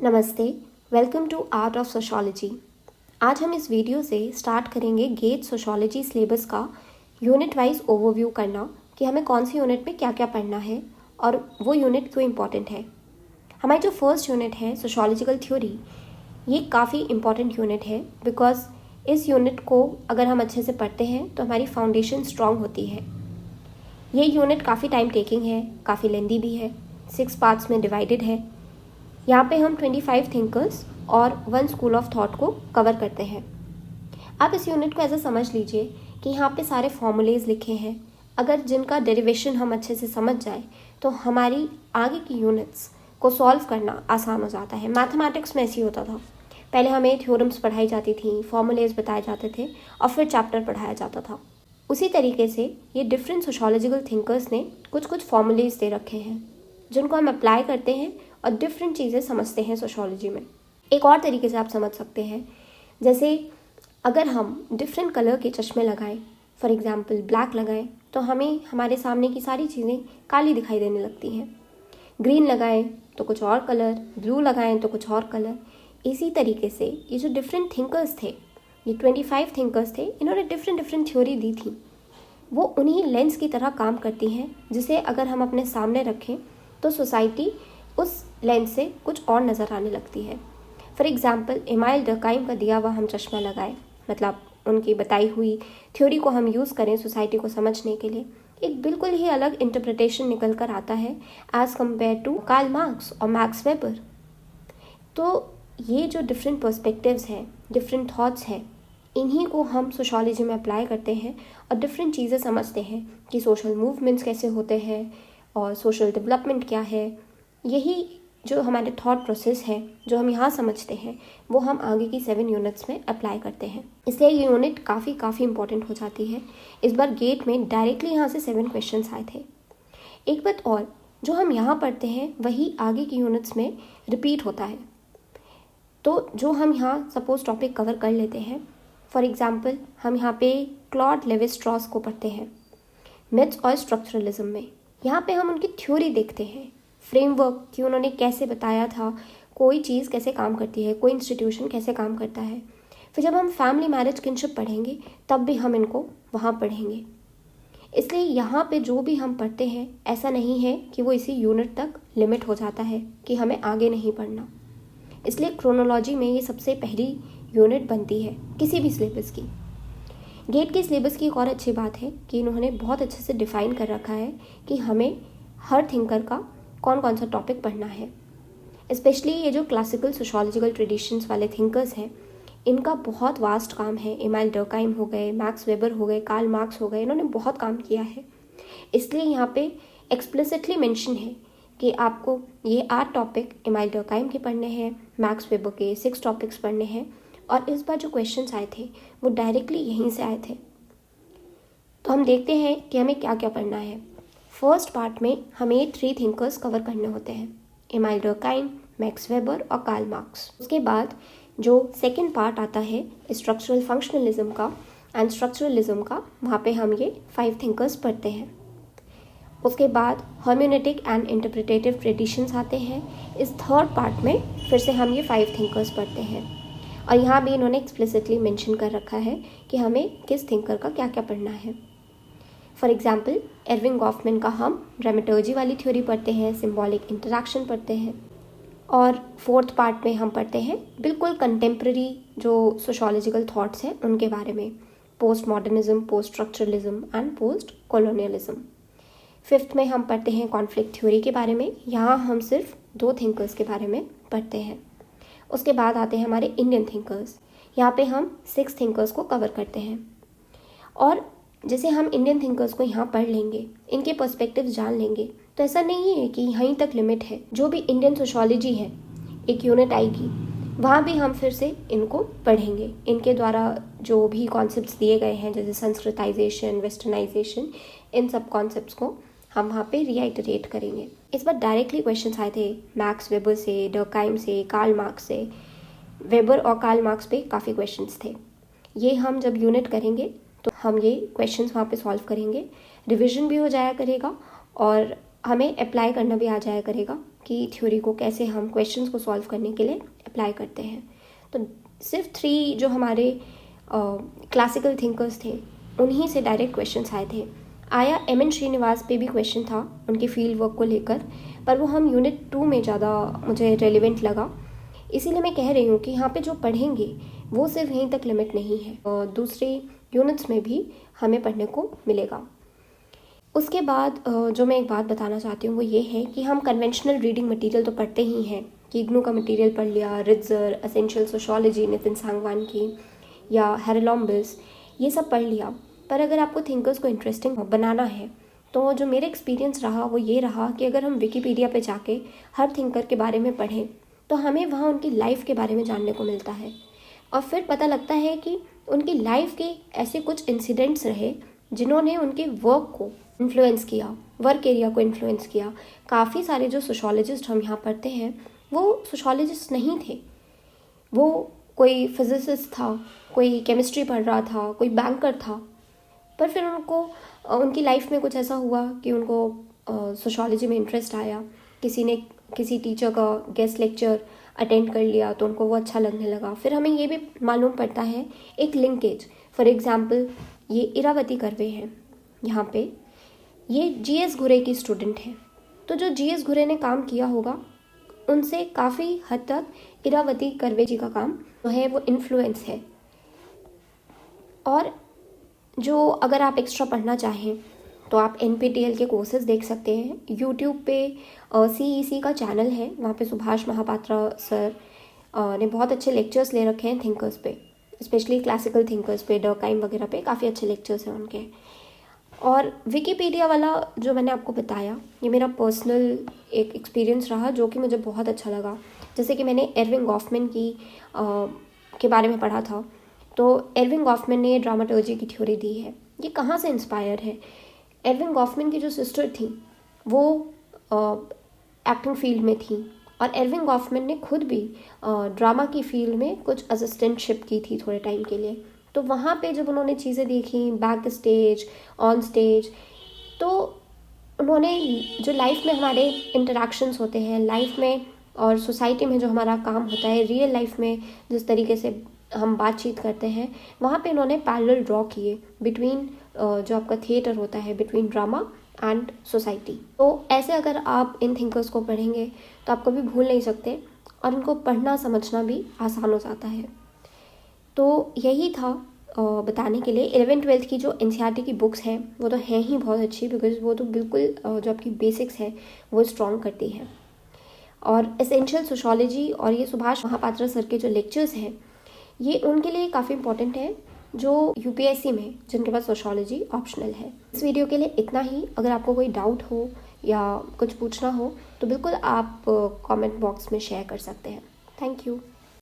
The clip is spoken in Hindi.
नमस्ते, welcome to art of sociology. आज हम इस वीडियो से स्टार्ट करेंगे गेट सोशोलॉजी सिलेबस का यूनिट वाइज ओवरव्यू करना कि हमें कौन सी यूनिट में क्या क्या पढ़ना है और वो यूनिट क्यों इम्पॉर्टेंट है। हमारी जो फर्स्ट यूनिट है सोशोलॉजिकल थ्योरी, ये काफ़ी इम्पॉर्टेंट यूनिट है बिकॉज इस यूनिट को अगर हम अच्छे से पढ़ते हैं तो हमारी फाउंडेशन स्ट्रॉन्ग होती है। ये यूनिट काफ़ी टाइम टेकिंग है, काफ़ी लेंदी भी है, 6 पार्ट्स में डिवाइडेड है। यहाँ पे हम 25 थिंकर्स और 1 स्कूल ऑफ थॉट को कवर करते हैं। आप इस यूनिट को ऐसा समझ लीजिए कि यहाँ पे सारे फॉर्मूलेज लिखे हैं, अगर जिनका डेरिवेशन हम अच्छे से समझ जाए तो हमारी आगे की यूनिट्स को सॉल्व करना आसान हो जाता है। मैथमेटिक्स में ऐसे ही होता था, पहले हमें थ्योरम्स पढ़ाई जाती थी, फॉर्मूलेज बताए जाते थे और फिर चैप्टर पढ़ाया जाता था। उसी तरीके से ये डिफरेंट सोशोलॉजिकल थिंकर्स ने कुछ कुछ फॉर्मूलेज दे रखे हैं जिनको हम अप्लाई करते हैं और डिफरेंट चीज़ें समझते हैं सोशोलॉजी में। एक और तरीके से आप समझ सकते हैं, जैसे अगर हम डिफरेंट कलर के चश्मे लगाएं, फॉर एग्जांपल ब्लैक लगाएं, तो हमें हमारे सामने की सारी चीज़ें काली दिखाई देने लगती हैं। ग्रीन लगाएं तो कुछ और कलर, ब्लू लगाएं तो कुछ और कलर। इसी तरीके से ये जो डिफरेंट थिंकर्स थे, ये 25 थिंकर्स थे, इन्होंने डिफरेंट डिफरेंट थ्योरी दी थी। वो उन्हीं लेंस की तरह काम करती हैं जिसे अगर हम अपने सामने रखें तो सोसाइटी उस लेंस से कुछ और नज़र आने लगती है। फॉर एग्ज़ाम्पल इमाइल डर्काइम का दिया हुआ हम चश्मा लगाएं, मतलब उनकी बताई हुई थ्योरी को हम यूज़ करें सोसाइटी को समझने के लिए, एक बिल्कुल ही अलग इंटरप्रिटेशन निकल कर आता है as compared to Karl Marx और मैक्स वेबर। तो ये जो डिफरेंट पर्सपेक्टिव्स हैं, डिफरेंट थॉट्स हैं, इन्हीं को हम सोशोलॉजी में अप्लाई करते हैं और डिफरेंट चीज़ें समझते हैं कि सोशल मूवमेंट्स कैसे होते हैं और सोशल डेवलपमेंट क्या है। यही जो हमारे थॉट प्रोसेस है जो हम यहाँ समझते हैं वो हम आगे की 7 यूनिट्स में अप्लाई करते हैं। इसलिए ये यूनिट काफ़ी इंपॉर्टेंट हो जाती है। इस बार गेट में डायरेक्टली यहाँ से 7 क्वेश्चंस आए थे। एक बात और, जो हम यहाँ पढ़ते हैं वही आगे की यूनिट्स में रिपीट होता है। तो जो हम यहाँ सपोज टॉपिक कवर कर लेते हैं, फॉर एग्जाम्पल हम यहाँ पे क्लॉड लेवी स्ट्रॉस को पढ़ते हैं मिथ्स और स्ट्रक्चरलिज्म में। यहाँ पे हम उनकी थ्योरी देखते हैं, फ्रेमवर्क कि उन्होंने कैसे बताया था कोई चीज़ कैसे काम करती है, कोई इंस्टीट्यूशन कैसे काम करता है। फिर जब हम फैमिली मैरिज किनशिप पढ़ेंगे तब भी हम इनको वहाँ पढ़ेंगे। इसलिए यहाँ पे जो भी हम पढ़ते हैं ऐसा नहीं है कि वो इसी यूनिट तक लिमिट हो जाता है कि हमें आगे नहीं पढ़ना। इसलिए क्रोनोलॉजी में ये सबसे पहली यूनिट बनती है किसी भी सिलेबस की। गेट के सिलेबस की एक और अच्छी बात है कि इन्होंने बहुत अच्छे से डिफ़ाइन कर रखा है कि हमें हर थिंकर का कौन कौन सा टॉपिक पढ़ना है। स्पेशली ये जो क्लासिकल सोशोलॉजिकल ट्रेडिशंस वाले थिंकर्स हैं, इनका बहुत वास्ट काम है। इमाइल डर्काइम हो गए, मैक्स वेबर हो गए, कार्ल मार्क्स हो गए, इन्होंने बहुत काम किया है। इसलिए यहाँ पे एक्सप्लिसिटली मेंशन है कि आपको ये 8 टॉपिक इमाइल डर्काइम के पढ़ने हैं, मैक्स वेबर के 6 टॉपिक्स पढ़ने हैं। और इस बार जो क्वेश्चंस आए थे वो डायरेक्टली यहीं से आए थे। तो हम देखते हैं कि हमें क्या क्या पढ़ना है। फर्स्ट पार्ट में हमें 3 थिंकर्स कवर करने होते हैं, इमाइल डर्काइम, मैक्स वेबर और कार्ल मार्क्स। उसके बाद जो सेकंड पार्ट आता है स्ट्रक्चरल फंक्शनलिज्म का एंड स्ट्रक्चरलिज्म का, वहाँ पे हम ये 5 थिंकर्स पढ़ते हैं। उसके बाद हर्मेनेटिक एंड इंटरप्रिटेटिव ट्रेडिशंस आते हैं। इस थर्ड पार्ट में फिर से हम ये 5 थिंकर्स पढ़ते हैं और यहाँ भी इन्होंने एक्सप्लिसिटली मेंशन कर रखा है कि हमें किस थिंकर का क्या क्या पढ़ना है। फॉर एग्जाम्पल एर्विंग गॉफमैन का हम ड्रामेटर्जी वाली थ्योरी पढ़ते हैं, सिम्बॉलिक इंटरैक्शन पढ़ते हैं। और फोर्थ पार्ट में हम पढ़ते हैं बिल्कुल कंटेम्प्रेरी जो सोशोलॉजिकल थॉट्स हैं उनके बारे में, post modernism, post structuralism and post colonialism. Fifth में हम पढ़ते हैं कॉन्फ्लिक्ट थ्योरी के बारे में। यहाँ हम सिर्फ 2 थिंकर्स के बारे में पढ़ते हैं। उसके बाद आते हैं हमारे इंडियन थिंकर्स। यहाँ पे हम 6 थिंकर्स को कवर करते हैं। और जैसे हम इंडियन थिंकर्स को यहाँ पढ़ लेंगे, इनके पर्सपेक्टिव्स जान लेंगे, तो ऐसा नहीं है कि यहीं तक लिमिट है। जो भी इंडियन सोशोलॉजी है, एक यूनिट आएगी, वहाँ भी हम फिर से इनको पढ़ेंगे। इनके द्वारा जो भी कॉन्सेप्ट्स दिए गए हैं जैसे संस्कृताइजेशन, वेस्टर्नाइजेशन, इन सब कॉन्सेप्ट्स को हम वहाँ पे रिआइटरेट करेंगे। इस बार डायरेक्टली क्वेश्चंस आए थे मैक्स वेबर से, डर्काइम से, कार्ल मार्क्स से। वेबर और कार्ल मार्क्स पे काफ़ी क्वेश्चंस थे। ये हम जब यूनिट करेंगे तो हम ये क्वेश्चंस वहाँ पे सॉल्व करेंगे, रिवीजन भी हो जाया करेगा और हमें अप्लाई करना भी आ जाया करेगा कि थ्योरी को कैसे हम क्वेश्चंस को सॉल्व करने के लिए अप्लाई करते हैं। तो सिर्फ 3 जो हमारे क्लासिकल थिंकर्स थे उन्हीं से डायरेक्ट क्वेश्चंस आए थे। आया एम.एन. श्रीनिवास पे भी क्वेश्चन था उनके फील्ड वर्क को लेकर, पर वो हम यूनिट 2 में ज़्यादा मुझे रेलिवेंट लगा। इसीलिए मैं कह रही हूँ कि यहाँ पे जो पढ़ेंगे वो सिर्फ यहीं तक लिमिट नहीं है, दूसरे यूनिट्स में भी हमें पढ़ने को मिलेगा। उसके बाद जो मैं एक बात बताना चाहती हूँ वो ये है कि हम कन्वेंशनल रीडिंग मटेरियल तो पढ़ते ही हैं कि इग्नू का मटेरियल पढ़ लिया, रिट्जर, एसेंशियल सोशियोलॉजी नितिन सांगवान की, या हेरलॉम्बिस, ये सब पढ़ लिया। पर अगर आपको थिंकर्स को इंटरेस्टिंग बनाना है तो जो मेरा एक्सपीरियंस रहा वो ये रहा कि अगर हम विकिपीडिया पे जाके हर थिंकर के बारे में पढ़ें तो हमें वहाँ उनकी लाइफ के बारे में जानने को मिलता है, और फिर पता लगता है कि उनकी लाइफ के ऐसे कुछ इंसिडेंट्स रहे जिन्होंने उनके वर्क को इन्फ्लुएंस किया, वर्क एरिया को इन्फ्लुएंस किया। काफ़ी सारे जो सोशोलॉजिस्ट हम यहाँ पढ़ते हैं वो सोशोलॉजिस्ट नहीं थे, वो कोई फिजिसिस्ट था, कोई केमिस्ट्री पढ़ रहा था, कोई बैंकर था, पर फिर उनको उनकी लाइफ में कुछ ऐसा हुआ कि उनको सोशोलॉजी में इंटरेस्ट आया, किसी ने किसी टीचर का गेस्ट लेक्चर अटेंड कर लिया तो उनको वो अच्छा लगने लगा। फिर हमें ये भी मालूम पड़ता है एक लिंकेज। फॉर एग्जांपल ये इरावती कर्वे हैं, यहाँ पे ये जी.एस. घुरे की स्टूडेंट है, तो जो जी.एस. घुरे ने काम किया होगा उनसे काफ़ी हद तक इरावती कर्वे जी का काम जो है वो इन्फ्लुएंस है। और जो अगर आप एक्स्ट्रा पढ़ना चाहें तो आप NPTEL के कोर्सेज देख सकते हैं। यूट्यूब पे CEC का चैनल है, वहाँ पे सुभाष महापात्रा सर ने बहुत अच्छे लेक्चर्स ले रखे हैं थिंकर्स पे, स्पेशली क्लासिकल थिंकर्स पे, डर्काइम वगैरह पे काफ़ी अच्छे लेक्चर्स हैं उनके। और विकिपीडिया वाला जो मैंने आपको बताया ये मेरा पर्सनल एक एक्सपीरियंस रहा जो कि मुझे बहुत अच्छा लगा। जैसे कि मैंने एर्विंग गॉफमैन की के बारे में पढ़ा था, तो एर्विंग गॉफमैन ने ड्रामाटर्जी की थ्योरी दी है। ये कहाँ से इंस्पायर है? एर्विंग गॉफमैन की जो सिस्टर थी वो एक्टिंग फील्ड में थी, और एर्विंग गॉफमैन ने खुद भी ड्रामा की फील्ड में कुछ असिस्टेंटशिप की थी थोड़े टाइम के लिए। तो वहाँ पे जब उन्होंने चीज़ें देखी बैक स्टेज, ऑन स्टेज, तो उन्होंने जो लाइफ में हमारे इंटरेक्शंस होते हैं लाइफ में और सोसाइटी में जो हमारा काम होता है, रियल लाइफ में जिस तरीके से हम बातचीत करते हैं, वहाँ पे उन्होंने पैरेलल ड्रॉ किए बिटवीन जो आपका थिएटर होता है, बिटवीन ड्रामा एंड सोसाइटी। तो ऐसे अगर आप इन थिंकर्स को पढ़ेंगे तो आप कभी भूल नहीं सकते, और इनको पढ़ना समझना भी आसान हो जाता है। तो यही था बताने के लिए। 11th-12th की जो NCERT की बुक्स हैं वो तो हैं ही बहुत अच्छी, बिकॉज वो तो बिल्कुल जो आपकी बेसिक्स है वो स्ट्रॉन्ग करती है। और एसेंशियल सोशियोलॉजी और ये सुभाष महापात्रा सर के जो लेक्चर्स हैं ये उनके लिए काफ़ी इंपॉर्टेंट है जो UPSC में जिनके पास सोशियोलॉजी ऑप्शनल है। इस वीडियो के लिए इतना ही। अगर आपको कोई डाउट हो या कुछ पूछना हो तो बिल्कुल आप कमेंट बॉक्स में शेयर कर सकते हैं। Thank you.